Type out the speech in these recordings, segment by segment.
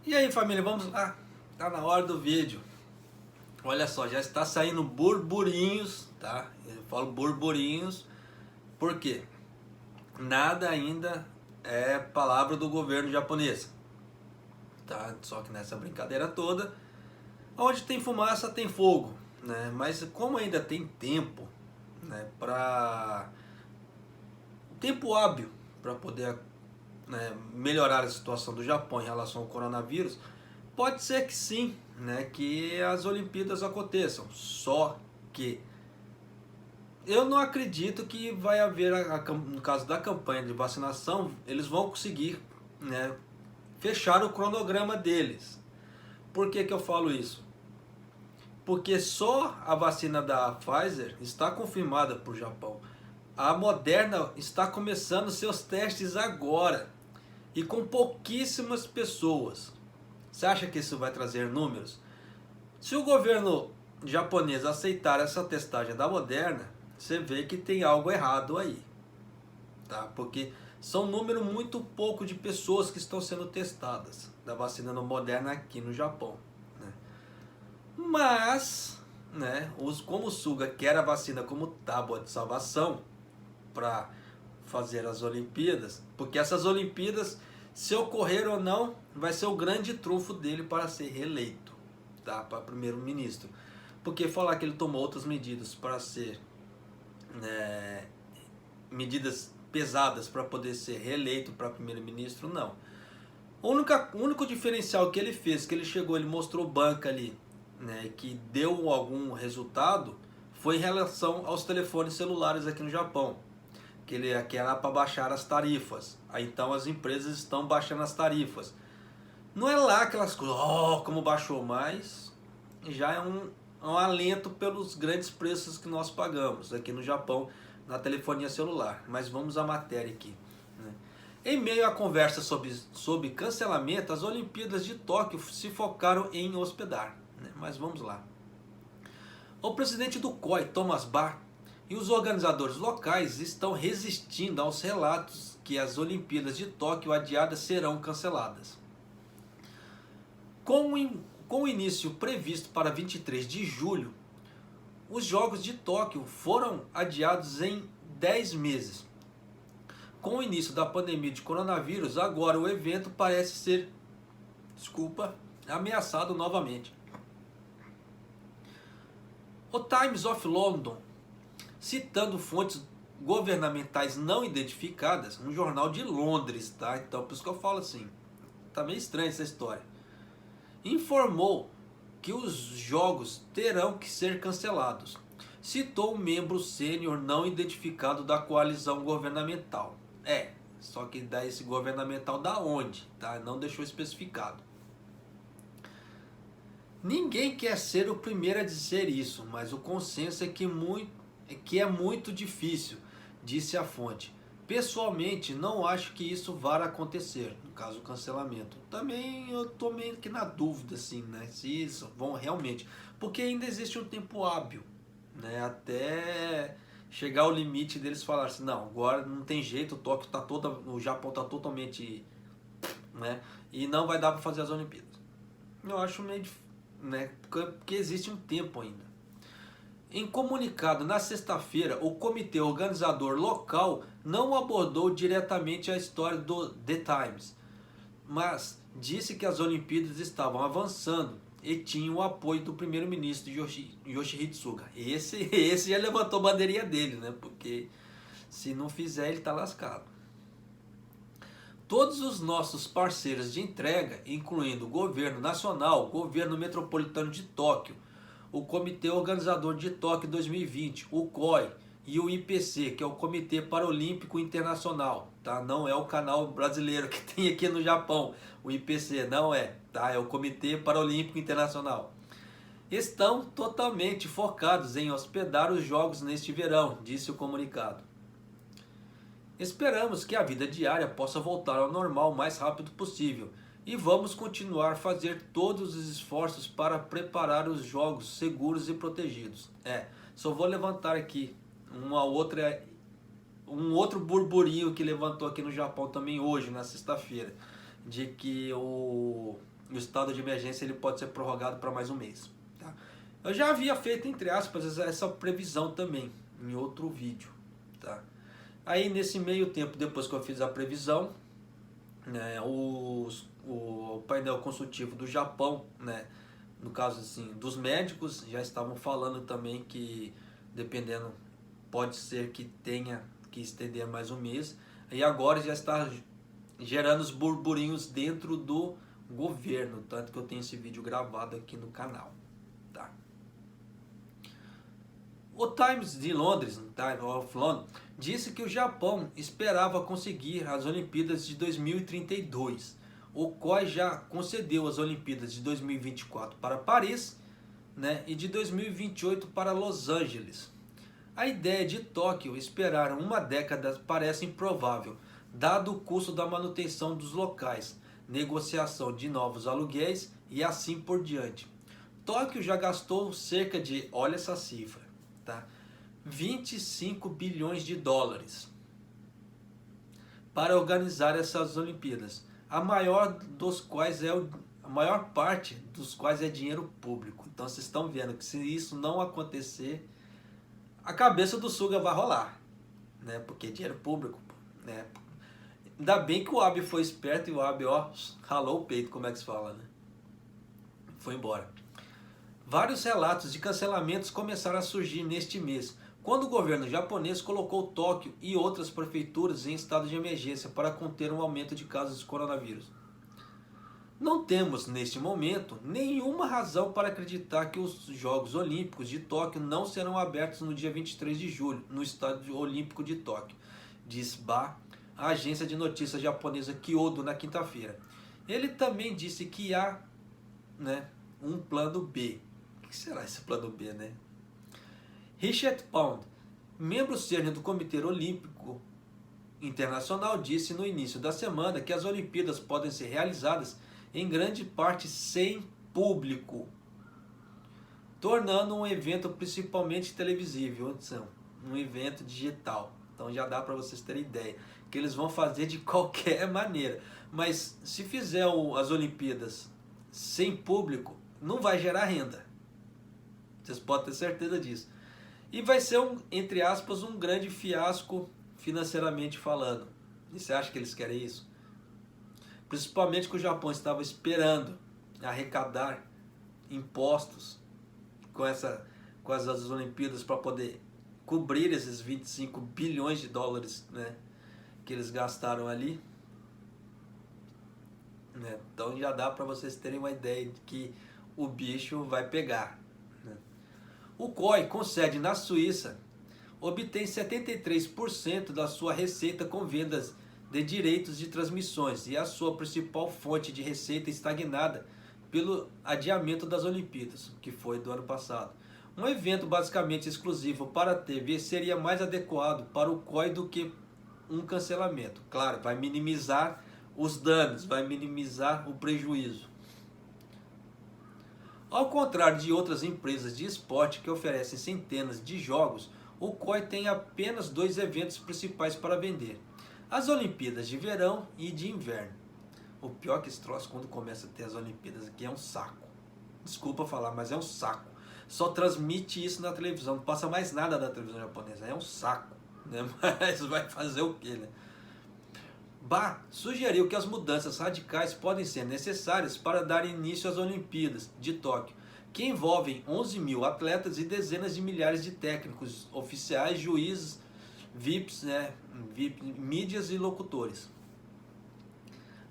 E aí, família, vamos lá? Tá na hora do vídeo. Olha só, já está saindo burburinhos, tá? Eu falo burburinhos porque nada ainda é palavra do governo japonês, tá? Só que nessa brincadeira toda, onde tem fumaça tem fogo, né? Mas como ainda tem tempo, né, tempo hábil para poder, né, melhorar a situação do Japão em relação ao coronavírus, pode ser que sim, né, que as Olimpíadas aconteçam. Só que eu não acredito que vai haver, no caso da campanha de vacinação, eles vão conseguir, né, fechar o cronograma deles. Por que que eu falo isso? Porque só a vacina da Pfizer está confirmada para o Japão. A Moderna está começando seus testes agora e com pouquíssimas pessoas. Você acha que isso vai trazer números? Se o governo japonês aceitar essa testagem da Moderna, você vê que tem algo errado aí, tá? Porque são um número muito pouco de pessoas que estão sendo testadas da vacina Moderna aqui no Japão, né? Mas, né, como o Suga quer a vacina como tábua de salvação para fazer as Olimpíadas, porque essas Olimpíadas, se ocorrer ou não, vai ser o grande trunfo dele para ser reeleito, tá? Para primeiro-ministro. Porque falar que ele tomou outras medidas para ser, né, medidas pesadas para poder ser reeleito para primeiro-ministro, não. O único diferencial que ele fez, que ele chegou, ele mostrou banca ali, né, que deu algum resultado, foi em relação aos telefones celulares aqui no Japão. Que era para baixar as tarifas. Aí então as empresas estão baixando as tarifas. Não é lá aquelas coisas, oh, como baixou, mas já é um alento pelos grandes preços que nós pagamos aqui no Japão na telefonia celular. Mas vamos à matéria aqui, né? Em meio à conversa sobre cancelamento, as Olimpíadas de Tóquio se focaram em hospedar, né? Mas vamos lá. O presidente do COI, Thomas Bach, e os organizadores locais estão resistindo aos relatos que as Olimpíadas de Tóquio adiadas serão canceladas. Com o início previsto para 23 de julho, os Jogos de Tóquio foram adiados em 10 meses. Com o início da pandemia de coronavírus, agora o evento parece ser, ameaçado novamente. O Times of London, citando fontes governamentais não identificadas, um jornal de Londres, tá? Então por isso que eu falo assim, tá meio estranha essa história, informou que os jogos terão que ser cancelados. Citou um membro sênior não identificado da coalizão governamental. Só que dá esse governamental da onde, tá? Não deixou especificado. Ninguém quer ser o primeiro a dizer isso, mas o consenso é que é muito difícil, disse a fonte. Pessoalmente, não acho que isso vá acontecer, no caso do cancelamento. Também eu estou meio que na dúvida, assim, né, se isso vão realmente, porque ainda existe um tempo hábil, né, até chegar ao limite deles falarem assim, não, agora não tem jeito, o Japão está totalmente, né, e não vai dar para fazer as Olimpíadas. Eu acho meio, né, porque existe um tempo ainda. Em comunicado na sexta-feira, o comitê organizador local não abordou diretamente a história do The Times, mas disse que as Olimpíadas estavam avançando e tinham o apoio do primeiro-ministro Yoshihide Suga. Esse já levantou a bandeirinha dele, né? Porque se não fizer, ele está lascado. Todos os nossos parceiros de entrega, incluindo o governo nacional, o governo metropolitano de Tóquio, o Comitê Organizador de Tóquio 2020, o COI, e o IPC, que é o Comitê Paralímpico Internacional, tá? Não é o canal brasileiro que tem aqui no Japão, o IPC, não é, tá? É o Comitê Paralímpico Internacional. Estão totalmente focados em hospedar os jogos neste verão, disse o comunicado. Esperamos que a vida diária possa voltar ao normal o mais rápido possível e vamos continuar a fazer todos os esforços para preparar os jogos seguros e protegidos. Só vou levantar aqui um outro burburinho que levantou aqui no Japão também hoje, na sexta-feira, de que e o estado de emergência ele pode ser prorrogado para mais um mês. Tá? Eu já havia feito, entre aspas, essa previsão também, em outro vídeo. Tá? Aí nesse meio tempo, depois que eu fiz a previsão, né, o painel consultivo do Japão, né, no caso assim, dos médicos, já estavam falando também que, dependendo, pode ser que tenha que estender mais um mês. E agora já está gerando os burburinhos dentro do governo, tanto que eu tenho esse vídeo gravado aqui no canal. Tá? O Times de Londres, Times of London, disse que o Japão esperava conseguir as Olimpíadas de 2032. O COI já concedeu as Olimpíadas de 2024 para Paris, né, e de 2028 para Los Angeles. A ideia de Tóquio esperar uma década parece improvável, dado o custo da manutenção dos locais, negociação de novos aluguéis e assim por diante. Tóquio já gastou cerca de, olha essa cifra, tá? 25 bilhões de dólares para organizar essas Olimpíadas, a maior parte dos quais é dinheiro público. Então vocês estão vendo que se isso não acontecer, a cabeça do Suga vai rolar, né? Porque é dinheiro público, né? Ainda bem que o Abe foi esperto e o Abe, ó, ralou o peito, como é que se fala, né? Foi embora. Vários relatos de cancelamentos começaram a surgir neste mês, quando o governo japonês colocou Tóquio e outras prefeituras em estado de emergência para conter um aumento de casos de coronavírus. Não temos, neste momento, nenhuma razão para acreditar que os Jogos Olímpicos de Tóquio não serão abertos no dia 23 de julho, no Estádio Olímpico de Tóquio, diz Ba, a agência de notícias japonesa Kyodo, na quinta-feira. Ele também disse que há, né, um plano B. O que será esse plano B, né? Richard Pound, membro sênior do Comitê Olímpico Internacional, disse no início da semana que as Olimpíadas podem ser realizadas em grande parte sem público, tornando um evento principalmente televisível, um evento digital. Então já dá para vocês terem ideia que eles vão fazer de qualquer maneira. Mas se fizer as Olimpíadas sem público, não vai gerar renda. Vocês podem ter certeza disso. E vai ser, entre aspas, um grande fiasco financeiramente falando. E você acha que eles querem isso? Principalmente que o Japão estava esperando arrecadar impostos com as Olimpíadas para poder cobrir esses 25 bilhões de dólares, né, que eles gastaram ali. Né? Então já dá para vocês terem uma ideia de que o bicho vai pegar. Né? O COI, com sede na Suíça, obtém 73% da sua receita com vendas de direitos de transmissões e a sua principal fonte de receita estagnada pelo adiamento das Olimpíadas, que foi do ano passado. Um evento basicamente exclusivo para a TV seria mais adequado para o COI do que um cancelamento. Claro, vai minimizar os danos, vai minimizar o prejuízo. Ao contrário de outras empresas de esporte que oferecem centenas de jogos, o COI tem apenas 2 eventos principais para vender: as Olimpíadas de verão e de inverno. O pior que esse troço, quando começa a ter as Olimpíadas aqui, é um saco. Desculpa falar, mas é um saco. Só transmite isso na televisão, não passa mais nada da televisão japonesa, é um saco. Né? Mas vai fazer o quê, né? Ba sugeriu que as mudanças radicais podem ser necessárias para dar início às Olimpíadas de Tóquio, que envolvem 11 mil atletas e dezenas de milhares de técnicos, oficiais, juízes, VIPs, né, mídias e locutores.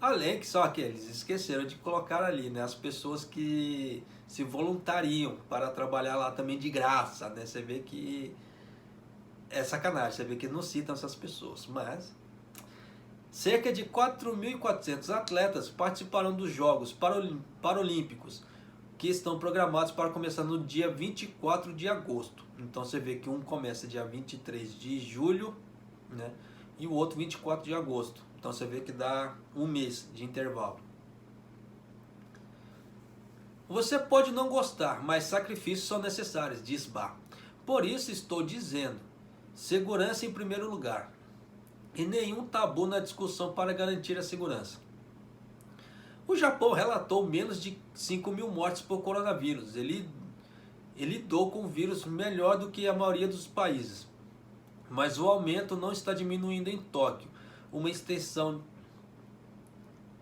Além que só que eles esqueceram de colocar ali, né, as pessoas que se voluntariam para trabalhar lá também de graça, né? Você vê que é sacanagem, você vê que não citam essas pessoas, mas cerca de 4.400 atletas participarão dos Jogos Paralímpicos, que estão programados para começar no dia 24 de agosto. Então você vê que um começa dia 23 de julho, né, e o outro 24 de agosto. Então você vê que dá um mês de intervalo. Você pode não gostar, mas sacrifícios são necessários, diz Ba. Por isso estou dizendo, segurança em primeiro lugar. E nenhum tabu na discussão para garantir a segurança. O Japão relatou menos de 5 mil mortes por coronavírus. Ele lidou com o vírus melhor do que a maioria dos países. Mas o aumento não está diminuindo em Tóquio. Uma extensão,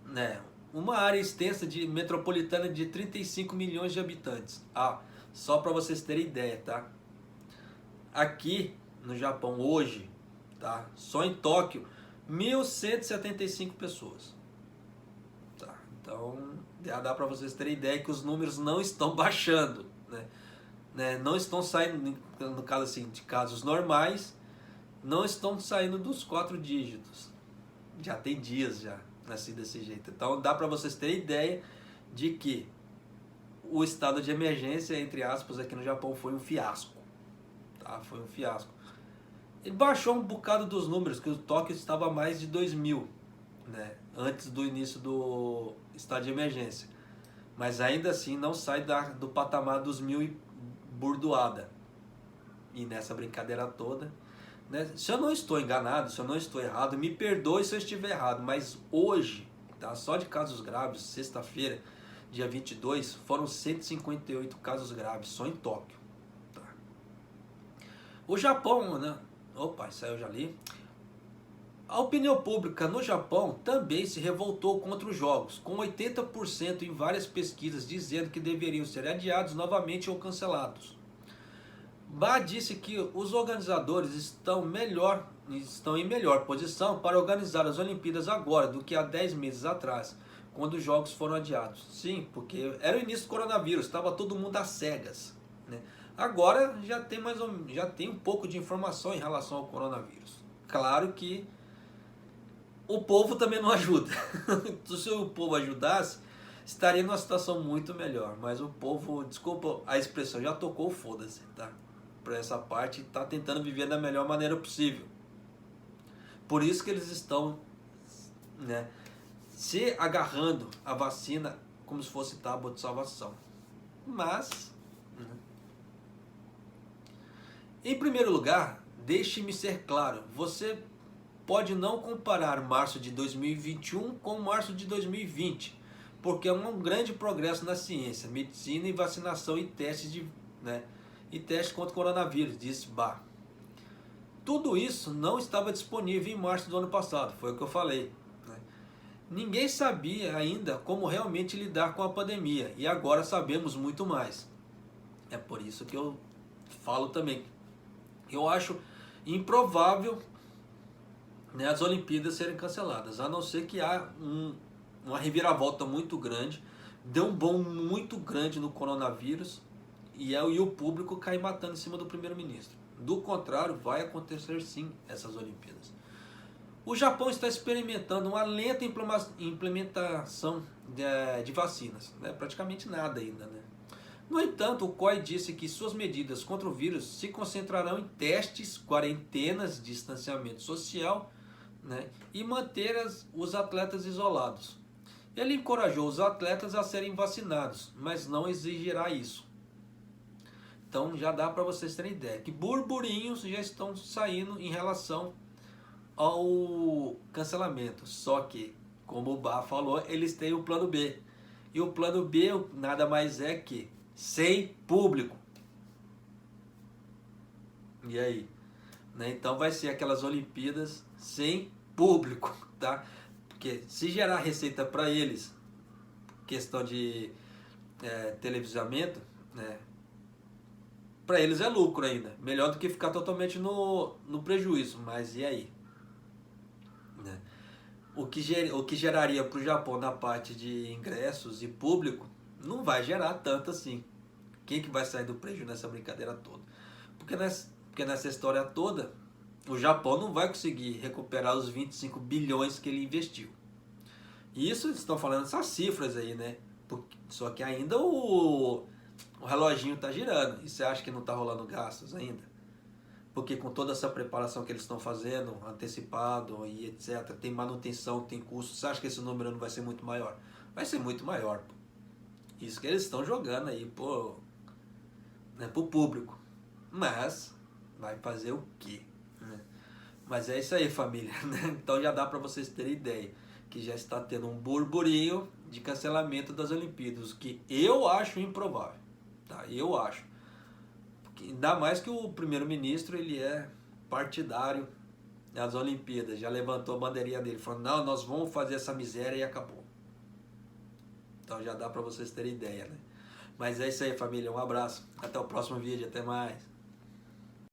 né, uma área extensa de metropolitana de 35 milhões de habitantes. Ah, só para vocês terem ideia, tá? Aqui no Japão hoje, tá? Só em Tóquio, 1.175 pessoas. Tá? Então, já dá para vocês terem ideia que os números não estão baixando, né? Não estão saindo, no caso assim, de casos normais, não estão saindo dos 4 dígitos. Já tem dias já assim desse jeito. Então dá para vocês terem ideia de que o estado de emergência, entre aspas, aqui no Japão foi um fiasco. Tá? Foi um fiasco. Ele baixou um bocado dos números, que o Tóquio estava a mais de 2.000, né? Antes do início do estado de emergência. Mas ainda assim não sai do patamar dos 1.000 e burdoada. E nessa brincadeira toda, né? Se eu não estou enganado, se eu não estou errado, me perdoe se eu estiver errado, mas hoje, tá? Só de casos graves, sexta-feira, dia 22, foram 158 casos graves, só em Tóquio. Tá? O Japão, né? Opa, isso aí eu já li. A opinião pública no Japão também se revoltou contra os jogos, com 80% em várias pesquisas dizendo que deveriam ser adiados novamente ou cancelados. Ba disse que os organizadores estão em melhor posição para organizar as Olimpíadas agora do que há 10 meses atrás, quando os jogos foram adiados. Sim, porque era o início do coronavírus, estava todo mundo às cegas, né? Agora já tem um pouco de informação em relação ao coronavírus. Claro que o povo também não ajuda. Se o povo ajudasse, estaria numa situação muito melhor. Mas o povo, desculpa a expressão, já tocou o foda-se, tá? Para essa parte, está tentando viver da melhor maneira possível. Por isso que eles estão, né, se agarrando a vacina como se fosse tábua de salvação. Mas, né, em primeiro lugar, deixe-me ser claro, você pode não comparar março de 2021 com março de 2020, porque é um grande progresso na ciência, medicina e vacinação e testes e testes contra o coronavírus, disse Ba. Tudo isso não estava disponível em março do ano passado, foi o que eu falei. Ninguém sabia ainda como realmente lidar com a pandemia, e agora sabemos muito mais. É por isso que eu falo também. Eu acho improvável, né, as Olimpíadas serem canceladas, a não ser que há uma reviravolta muito grande, deu um boom muito grande no coronavírus e o público cai matando em cima do primeiro-ministro. Do contrário, vai acontecer sim essas Olimpíadas. O Japão está experimentando uma lenta implementação de vacinas, né? Praticamente nada ainda, né? No entanto, o COI disse que suas medidas contra o vírus se concentrarão em testes, quarentenas, distanciamento social, né? E manter os atletas isolados. Ele encorajou os atletas a serem vacinados, mas não exigirá isso. Então já dá para vocês terem ideia que burburinhos já estão saindo em relação ao cancelamento. Só que, como o Ba falou, eles têm o plano B. E o plano B nada mais é que sem público. E aí? Né? Então vai ser aquelas Olimpíadas sem público, tá? Porque se gerar receita para eles, questão de televisionamento, né? Para eles é lucro ainda. Melhor do que ficar totalmente no prejuízo. Mas e aí? Né? O que geraria para o Japão na parte de ingressos e público não vai gerar tanto assim. Quem que vai sair do prejuízo nessa brincadeira toda? Porque nessa história toda, o Japão não vai conseguir recuperar os 25 bilhões que ele investiu. E isso eles estão falando essas cifras aí, né? Só que ainda o reloginho está girando. E você acha que não está rolando gastos ainda? Porque com toda essa preparação que eles estão fazendo, antecipado e etc., tem manutenção, tem custo, você acha que esse número não vai ser muito maior? Vai ser muito maior. Pô. Isso que eles estão jogando aí pro público. Mas vai fazer o quê? Né? Mas é isso aí, família. Né? Então já dá para vocês terem ideia que já está tendo um burburinho de cancelamento das Olimpíadas, o que eu acho improvável, tá? Eu acho. Porque, ainda mais que o primeiro-ministro, ele é partidário das Olimpíadas, já levantou a bandeirinha dele, falando, não, nós vamos fazer essa miséria e acabou. Então já dá para vocês terem ideia, né? Mas é isso aí, família, um abraço, até o próximo vídeo, até mais.